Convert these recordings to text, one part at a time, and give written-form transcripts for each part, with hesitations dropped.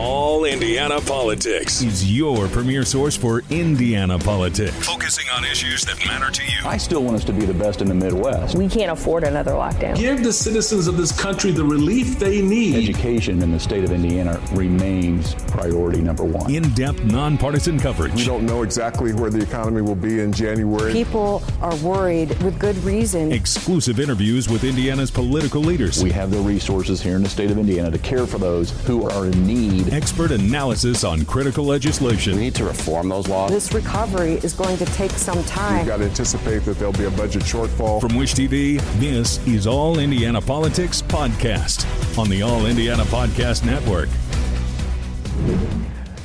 All Indiana Politics is your premier source for Indiana politics, focusing on issues that matter to you. I still want us to be the best in the Midwest. We can't afford another lockdown. Give the citizens of this country the relief they need. Education in the state of Indiana remains priority number one. In-depth, nonpartisan coverage. We don't know exactly where the economy will be in January. People are worried with good reason. Exclusive interviews with Indiana's political leaders. We have the resources here in the state of Indiana to care for those who are in need. Expert analysis on critical legislation. We need to reform those laws. This recovery is going to take some time. We've got to anticipate that there'll be a budget shortfall. From Wish TV, this is All Indiana Politics Podcast on the All Indiana Podcast Network.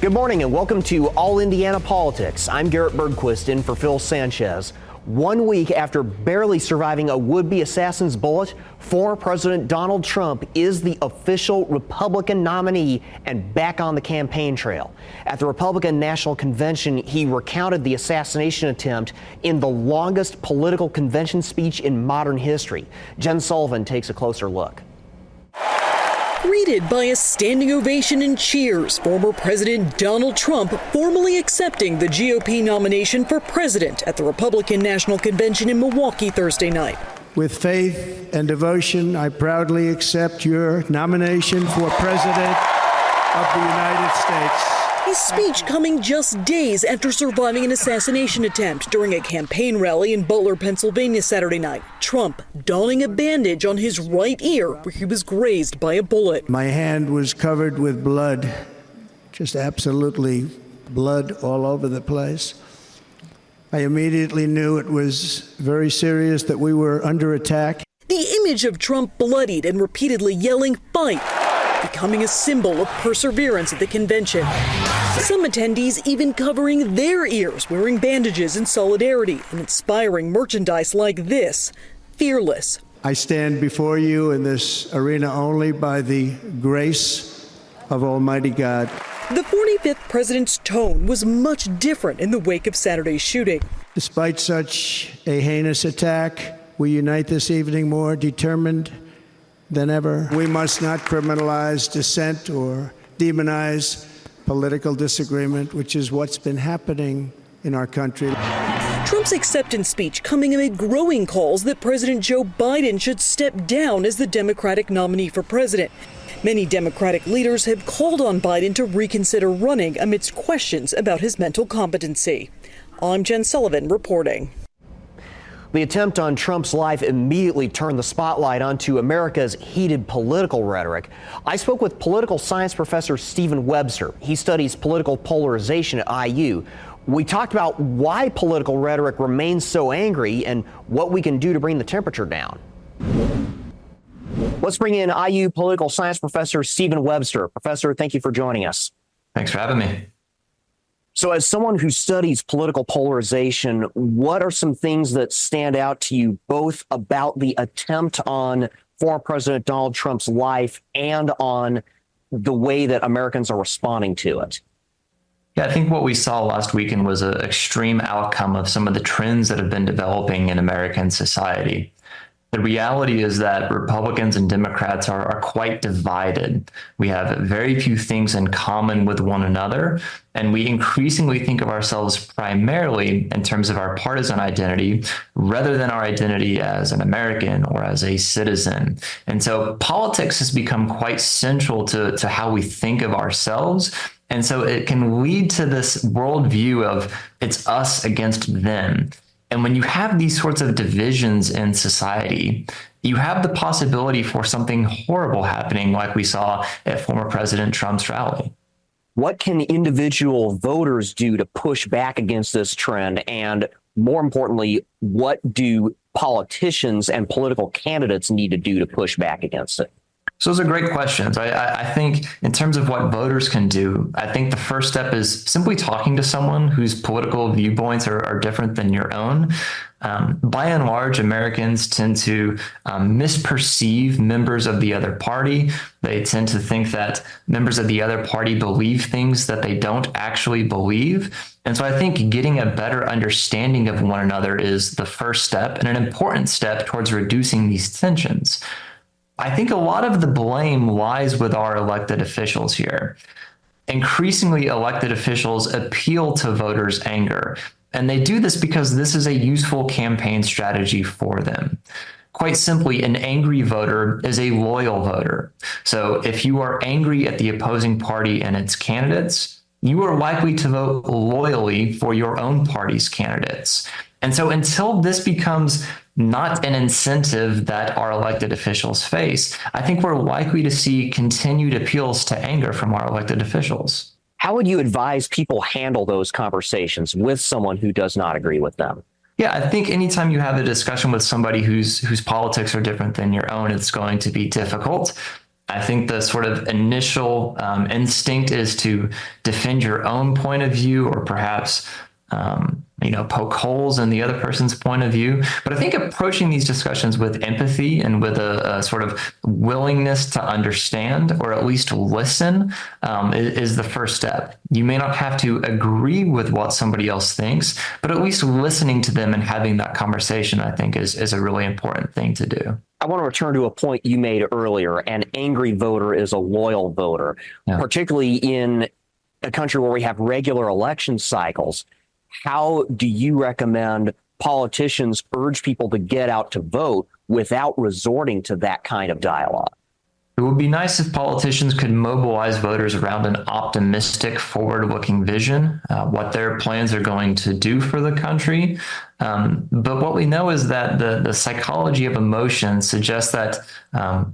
Good morning and welcome to All Indiana Politics. I'm Garrett Bergquist in for Phil Sanchez. 1 week after barely surviving a would-be assassin's bullet, former President Donald Trump is the official Republican nominee and back on the campaign trail. At the Republican National Convention, he recounted the assassination attempt in the longest political convention speech in modern history. Jen Sullivan takes a closer look. Greeted by a standing ovation and cheers, former President Donald Trump formally accepting the GOP nomination for president at the Republican National Convention in Milwaukee Thursday night. With faith and devotion, I proudly accept your nomination for president of the United States. His speech coming just days after surviving an assassination attempt during a campaign rally in Butler, Pennsylvania Saturday night. Trump donning a bandage on his right ear where he was grazed by a bullet. My hand was covered with blood, just absolutely blood all over the place. I immediately knew it was very serious, that we were under attack. The image of Trump bloodied and repeatedly yelling, "Fight!" becoming a symbol of perseverance at the convention. Some attendees even covering their ears, wearing bandages in solidarity and inspiring merchandise like this, "Fearless." I stand before you in this arena only by the grace of Almighty God. The 45th president's tone was much different in the wake of Saturday's shooting. Despite such a heinous attack, we unite this evening more determined than ever. We must not criminalize dissent or demonize political disagreement, which is what's been happening in our country. Trump's acceptance speech coming amid growing calls that President Joe Biden should step down as the Democratic nominee for president. Many Democratic leaders have called on Biden to reconsider running amidst questions about his mental competency. I'm Jen Sullivan reporting. The attempt on Trump's life immediately turned the spotlight onto America's heated political rhetoric. I spoke with political science professor Stephen Webster. He studies political polarization at IU. We talked about why political rhetoric remains so angry and what we can do to bring the temperature down. Let's bring in IU political science professor Stephen Webster. Professor, thank you for joining us. Thanks for having me. So as someone who studies political polarization, what are some things that stand out to you both about the attempt on former President Donald Trump's life and on the way that Americans are responding to it? Yeah, I think what we saw last weekend was an extreme outcome of some of the trends that have been developing in American society. The reality is that Republicans and Democrats are quite divided. We have very few things in common with one another, and we increasingly think of ourselves primarily in terms of our partisan identity rather than our identity as an American or as a citizen. And so politics has become quite central to how we think of ourselves. And so it can lead to this worldview of it's us against them. And when you have these sorts of divisions in society, you have the possibility for something horrible happening like we saw at former President Trump's rally. What can individual voters do to push back against this trend? And more importantly, what do politicians and political candidates need to do to push back against it? So those are great questions. I think in terms of what voters can do, I think the first step is simply talking to someone whose political viewpoints are different than your own. By and large, Americans tend to misperceive members of the other party. They tend to think that members of the other party believe things that they don't actually believe. And so I think getting a better understanding of one another is the first step and an important step towards reducing these tensions. I think a lot of the blame lies with our elected officials here. increasingly elected officials appeal to voters' anger. And they do this because this is a useful campaign strategy for them. Quite simply, an angry voter is a loyal voter. So if you are angry at the opposing party and its candidates, you are likely to vote loyally for your own party's candidates. And so until this becomes not an incentive that our elected officials face, I think we're likely to see continued appeals to anger from our elected officials. How would you advise people handle those conversations with someone who does not agree with them? Yeah, I think anytime you have a discussion with somebody whose politics are different than your own, it's going to be difficult. I think the sort of initial instinct is to defend your own point of view, or perhaps poke holes in the other person's point of view. But I think approaching these discussions with empathy and with a sort of willingness to understand, or at least listen, is the first step. You may not have to agree with what somebody else thinks, but at least listening to them and having that conversation, I think, is a really important thing to do. I want to return to a point you made earlier. An angry voter is a loyal voter, particularly in a country where we have regular election cycles. How do you recommend politicians urge people to get out to vote without resorting to that kind of dialogue? It would be nice if politicians could mobilize voters around an optimistic, forward-looking vision, what their plans are going to do for the country. But what we know is that the psychology of emotion suggests that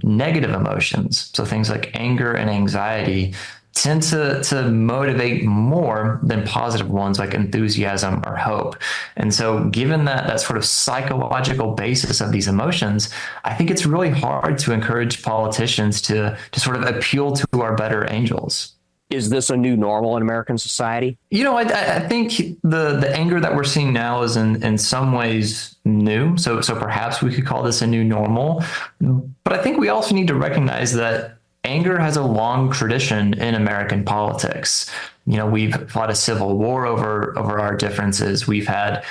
negative emotions, so things like anger and anxiety, tend to motivate more than positive ones like enthusiasm or hope. And so given that sort of psychological basis of these emotions, I think it's really hard to encourage politicians to sort of appeal to our better angels. Is this a new normal in American society? I think the anger that we're seeing now is in some ways new. So perhaps we could call this a new normal. But I think we also need to recognize that anger has a long tradition in American politics. We've fought a civil war over our differences. We've had,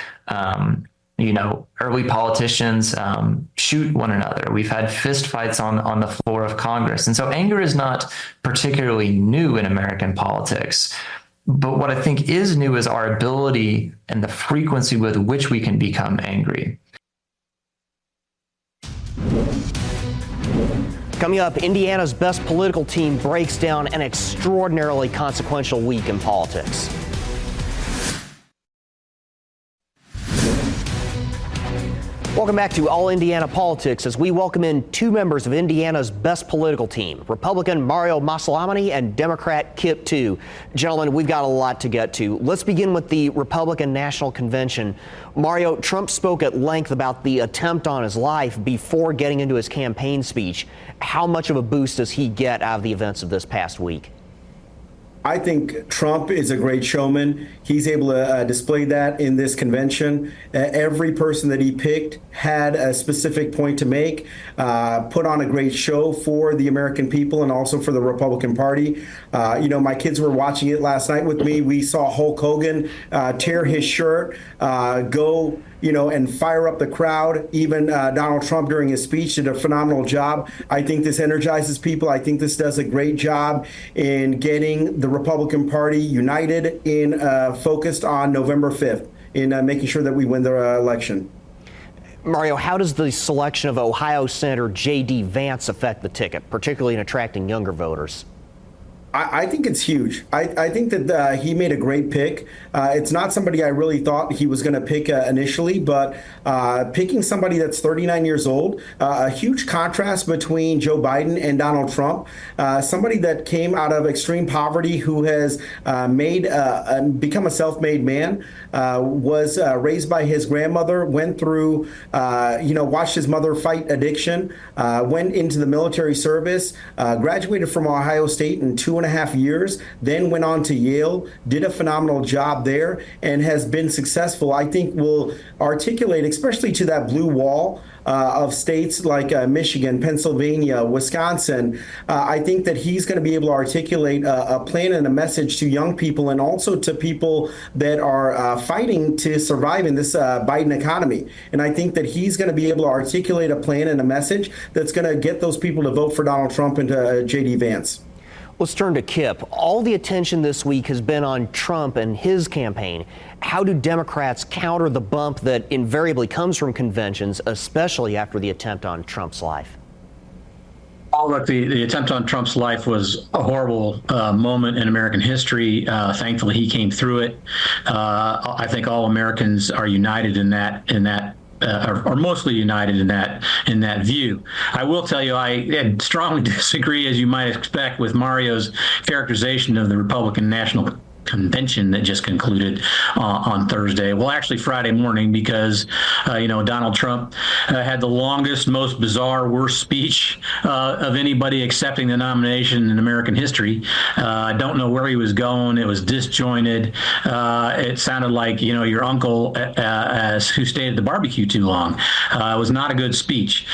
early politicians shoot one another. We've had fist fights on the floor of Congress. And so anger is not particularly new in American politics. But what I think is new is our ability and the frequency with which we can become angry. Coming up, Indiana's best political team breaks down an extraordinarily consequential week in politics. Welcome back to All Indiana Politics as we welcome in two members of Indiana's best political team, Republican Mario Masalamani and Democrat Kip Tu. Gentlemen, we've got a lot to get to. Let's begin with the Republican National Convention. Mario, Trump spoke at length about the attempt on his life before getting into his campaign speech. How much of a boost does he get out of the events of this past week? I think Trump is a great showman. He's able to display that in this convention. Every person that he picked had a specific point to make, put on a great show for the American people and also for the Republican Party. My kids were watching it last night with me. We saw Hulk Hogan tear his shirt, go and fire up the crowd. Even Donald Trump during his speech did a phenomenal job. I think this energizes people. I think this does a great job in getting the Republican Party united and focused on November 5th in making sure that we win the election. Mario, how does the selection of Ohio Senator J.D. Vance affect the ticket, particularly in attracting younger voters? I think it's huge. I think that he made a great pick. It's not somebody I really thought he was going to pick initially, but picking somebody that's 39 years old, a huge contrast between Joe Biden and Donald Trump, somebody that came out of extreme poverty, who has become a self-made man, was raised by his grandmother, went through, watched his mother fight addiction, went into the military service, graduated from Ohio State in 2.5 years, then went on to Yale, did a phenomenal job there, and has been successful. I think will articulate, especially to that blue wall of states like Michigan, Pennsylvania, Wisconsin. I think that he's going to be able to articulate a plan and a message to young people and also to people that are fighting to survive in this Biden economy. And I think that he's going to be able to articulate a plan and a message that's going to get those people to vote for Donald Trump and J.D. Vance. Let's turn to Kip. All the attention this week has been on Trump and his campaign. How do Democrats counter the bump that invariably comes from conventions, especially after the attempt on Trump's life? Oh, look, the attempt on Trump's life was a horrible moment in American history. Thankfully, he came through it. I think all Americans are united in that. Are mostly united in that view. I will tell you, I strongly disagree, as you might expect, with Mario's characterization of the Republican National Convention that just concluded on Thursday. Well, actually Friday morning, because Donald Trump had the longest, most bizarre, worst speech of anybody accepting the nomination in American history. I don't know where he was going. It was disjointed. It sounded like your uncle who stayed at the barbecue too long. It was not a good speech.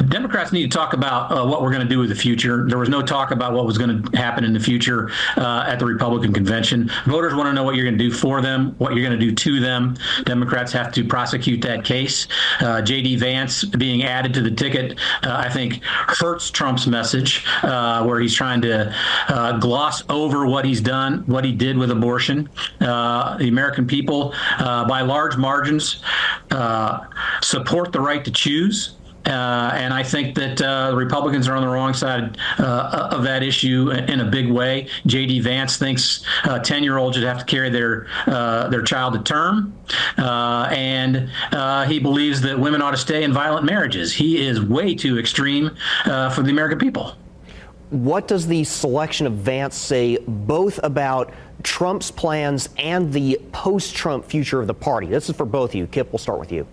Democrats need to talk about what we're going to do with the future. There was no talk about what was going to happen in the future at the Republican convention. Voters want to know what you're going to do for them, what you're going to do to them. Democrats have to prosecute that case. J.D. Vance being added to the ticket, I think, hurts Trump's message, where he's trying to gloss over what he's done, what he did with abortion. The American people, by large margins, support the right to choose. And I think that the Republicans are on the wrong side of that issue in a big way. J.D. Vance thinks 10-year-olds should have to carry their child to term, and he believes that women ought to stay in violent marriages. He is way too extreme for the American people. What does the selection of Vance say both about Trump's plans and the post-Trump future of the party? This is for both of you. Kip, we'll start with you.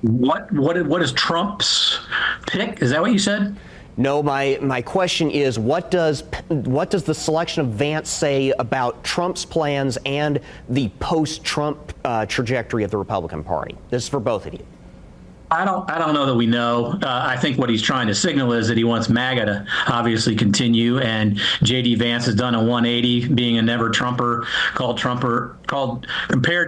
What is Trump's pick? Is that what you said? No, my question is, what does the selection of Vance say about Trump's plans and the post-Trump trajectory of the Republican Party? This is for both of you. I don't know that we know. I think what he's trying to signal is that he wants MAGA to obviously continue, and J.D. Vance has done a 180, being a never Trumper, compared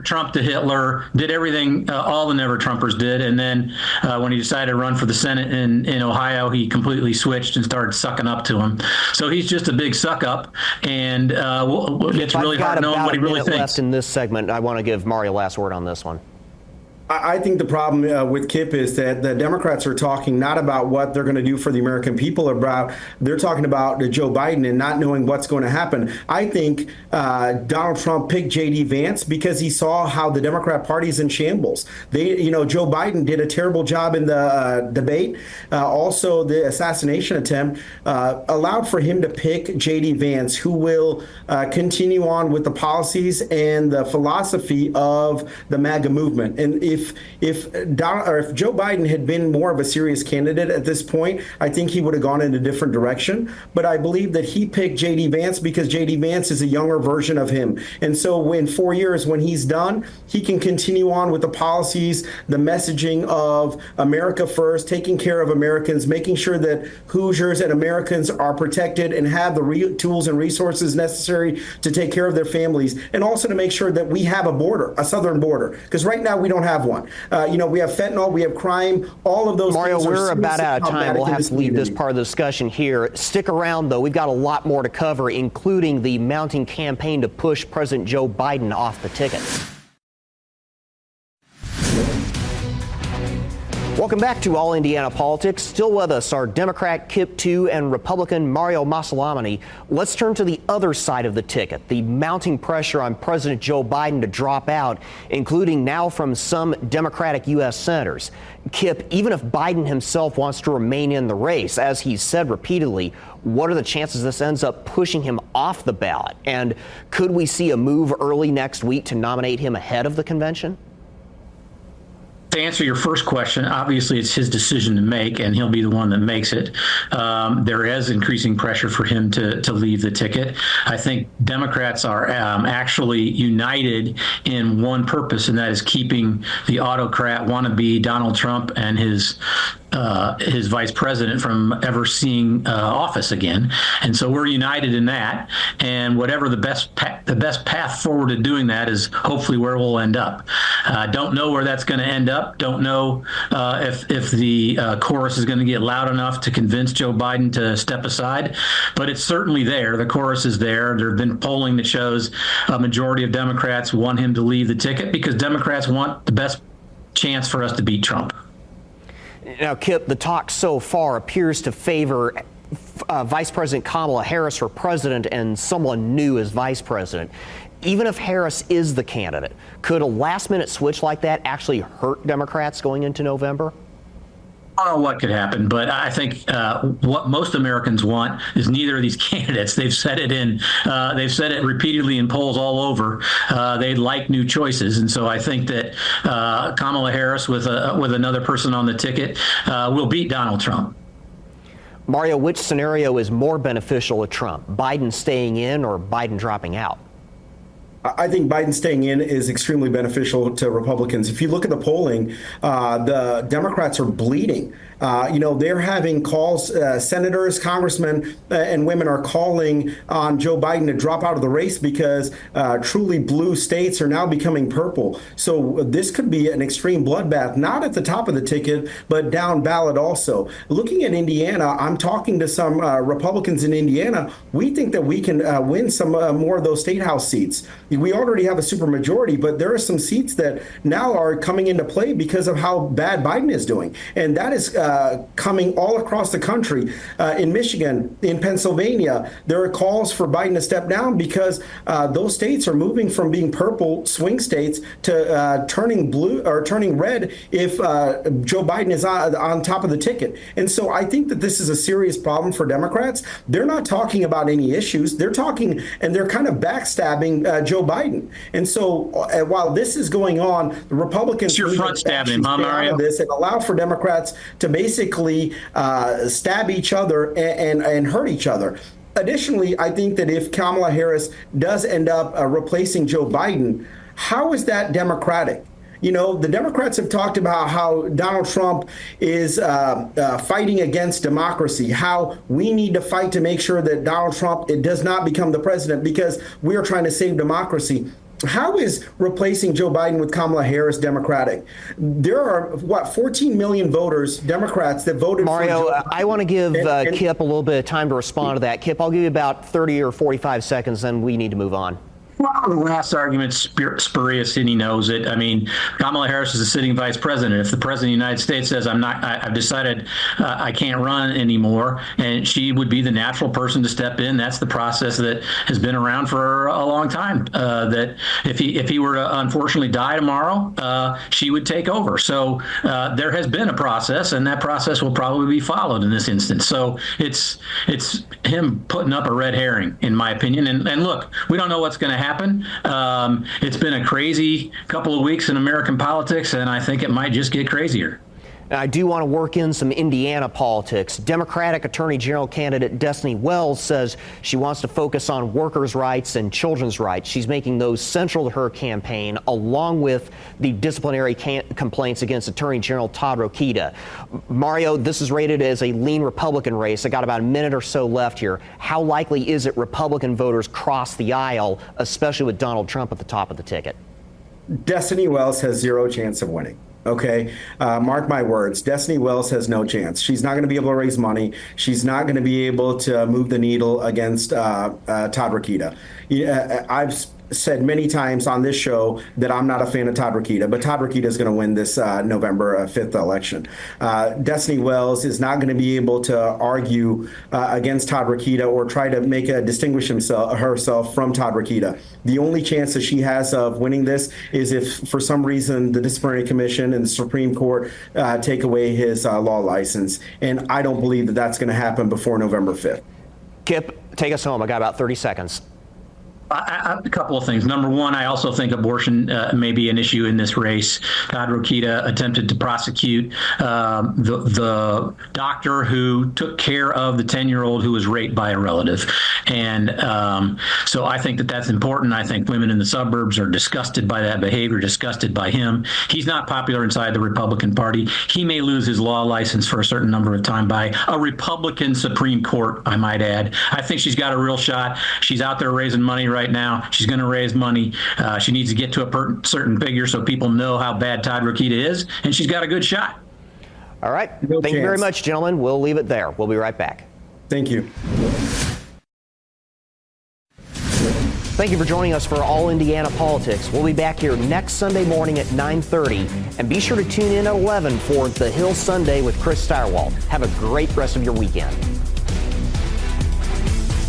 Trump to Hitler, did everything all the never Trumpers did, and then when he decided to run for the Senate in Ohio, he completely switched and started sucking up to him. So he's just a big suck up, and it's really hard to know what he really thinks. Left in this segment, I want to give Mario last word on this one. I think the problem with Kip is that the Democrats are talking not about what they're going to do for the American people, they're talking about Joe Biden and not knowing what's going to happen. I think Donald Trump picked J.D. Vance because he saw how the Democrat Party is in shambles. Joe Biden did a terrible job in the debate. Also, the assassination attempt allowed for him to pick J.D. Vance, who will continue on with the policies and the philosophy of the MAGA movement. And if Joe Biden had been more of a serious candidate at this point, I think he would have gone in a different direction. But I believe that he picked J.D. Vance because J.D. Vance is a younger version of him. And so in 4 years, when he's done, he can continue on with the policies, the messaging of America first, taking care of Americans, making sure that Hoosiers and Americans are protected and have the tools and resources necessary to take care of their families, and also to make sure that we have a border, a southern border, because right now we don't have one. We have fentanyl, we have crime, all of those Mario, things. We're about out of time. We'll have to leave this part of the discussion here. Stick around, though. We've got a lot more to cover, including the mounting campaign to push President Joe Biden off the ticket. Welcome back to All Indiana Politics. Still with us are Democrat Kip Tu and Republican Mario Masalamani. Let's turn to the other side of the ticket, the mounting pressure on President Joe Biden to drop out, including now from some Democratic U.S. senators. Kip, even if Biden himself wants to remain in the race, as he's said repeatedly, what are the chances this ends up pushing him off the ballot? And could we see a move early next week to nominate him ahead of the convention? To answer your first question, obviously it's his decision to make, and he'll be the one that makes it. There is increasing pressure for him to leave the ticket. I think Democrats are actually united in one purpose, and that is keeping the autocrat wannabe Donald Trump and his his vice president from ever seeing office again. And so we're united in that. And whatever the best path forward to doing that is hopefully where we'll end up. Don't know where that's going to end up. Don't know if the chorus is going to get loud enough to convince Joe Biden to step aside, but it's certainly there. The chorus is there. There have been polling that shows a majority of Democrats want him to leave the ticket because Democrats want the best chance for us to beat Trump. Now, Kip, the talk so far appears to favor Vice President Kamala Harris for president and someone new as vice president. Even if Harris is the candidate, could a last-minute switch like that actually hurt Democrats going into November? I don't know what could happen, but I think what most Americans want is neither of these candidates. They've said it repeatedly in polls all over. They like new choices, and so I think that Kamala Harris with another person on the ticket will beat Donald Trump. Mario, which scenario is more beneficial to Trump? Biden staying in or Biden dropping out? I think Biden staying in is extremely beneficial to Republicans. If you look at the polling, the Democrats are bleeding. They're having calls, senators, congressmen, and women are calling on Joe Biden to drop out of the race because truly blue states are now becoming purple. So this could be an extreme bloodbath, not at the top of the ticket, but down ballot also. Looking at Indiana, I'm talking to some Republicans in Indiana. We think that we can win some more of those state house seats. We already have a supermajority, but there are some seats that now are coming into play because of how bad Biden is doing. And that is coming all across the country. In Michigan, in Pennsylvania, there are calls for Biden to step down because those states are moving from being purple swing states to turning blue or turning red if Joe Biden is on top of the ticket. And so I think that this is a serious problem for Democrats. They're not talking about any issues. They're talking and they're kind of backstabbing Joe Biden. And so while this is going on, the Republicans you're front stabbing, huh, Mario? This and allow for Democrats to basically stab each other and hurt each other. Additionally, I think that if Kamala Harris does end up replacing Joe Biden, how is that democratic? The Democrats have talked about how Donald Trump is fighting against democracy, how we need to fight to make sure that Donald Trump does not become the president because we are trying to save democracy. How is replacing Joe Biden with Kamala Harris democratic? There are, 14 million voters, Democrats, that voted Mario, for Joe I want to give Kip a little bit of time to respond to that. Kip, I'll give you about 30 or 45 seconds, then we need to move on. Well, the last argument's spurious, and he knows it. I mean, Kamala Harris is the sitting vice president. If the president of the United States says, I've decided I can't run anymore, and she would be the natural person to step in. That's the process that has been around for a long time, that if he were to unfortunately die tomorrow, she would take over. So there has been a process, and that process will probably be followed in this instance. So it's him putting up a red herring, in my opinion. And look, we don't know what's going to happen. It's been a crazy couple of weeks in American politics, and I think it might just get crazier. I do want to work in some Indiana politics. Democratic Attorney General candidate Destiny Wells says she wants to focus on workers' rights and children's rights. She's making those central to her campaign, along with the disciplinary complaints against Attorney General Todd Rokita. Mario, this is rated as a lean Republican race. I got about a minute or so left here. How likely is it Republican voters cross the aisle, especially with Donald Trump at the top of the ticket? Destiny Wells has zero chance of winning. Okay, mark my words. Destiny Wells has no chance. She's not going to be able to raise money. She's not going to be able to move the needle against Todd Rokita. I've said many times on this show that I'm not a fan of Todd Rokita, but Todd Rokita is going to win this November 5th election. Destiny Wells is not going to be able to argue against Todd Rokita or try to distinguish herself from Todd Rokita. The only chance that she has of winning this is if, for some reason, the Disciplinary Commission and the Supreme Court take away his law license. And I don't believe that that's going to happen before November 5th. Kip, take us home. I got about 30 seconds. A couple of things. Number one, I also think abortion may be an issue in this race. Todd Rokita attempted to prosecute the doctor who took care of the 10-year-old who was raped by a relative. And so I think that that's important. I think women in the suburbs are disgusted by that behavior, disgusted by him. He's not popular inside the Republican Party. He may lose his law license for a certain number of time by a Republican Supreme Court, I might add. I think she's got a real shot. She's out there raising money right now. She's going to raise money. She needs to get to a certain figure so people know how bad Todd Rokita is, and she's got a good shot. All right. Thank you very much, gentlemen. We'll leave it there. We'll be right back. Thank you. Thank you for joining us for All Indiana Politics. We'll be back here next Sunday morning at 9:30. And be sure to tune in at 11 for The Hill Sunday with Chris Stirewalt. Have a great rest of your weekend.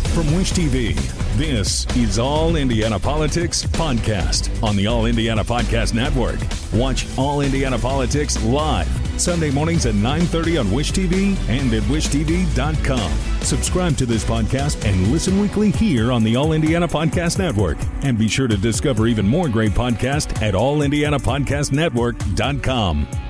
From Wish TV, this is All Indiana Politics Podcast on the All Indiana Podcast Network. Watch All Indiana Politics live Sunday mornings at 9:30 on Wish TV and at wishtv.com. Subscribe to this podcast and listen weekly here on the All Indiana Podcast Network. And be sure to discover even more great podcasts at allindianapodcastnetwork.com.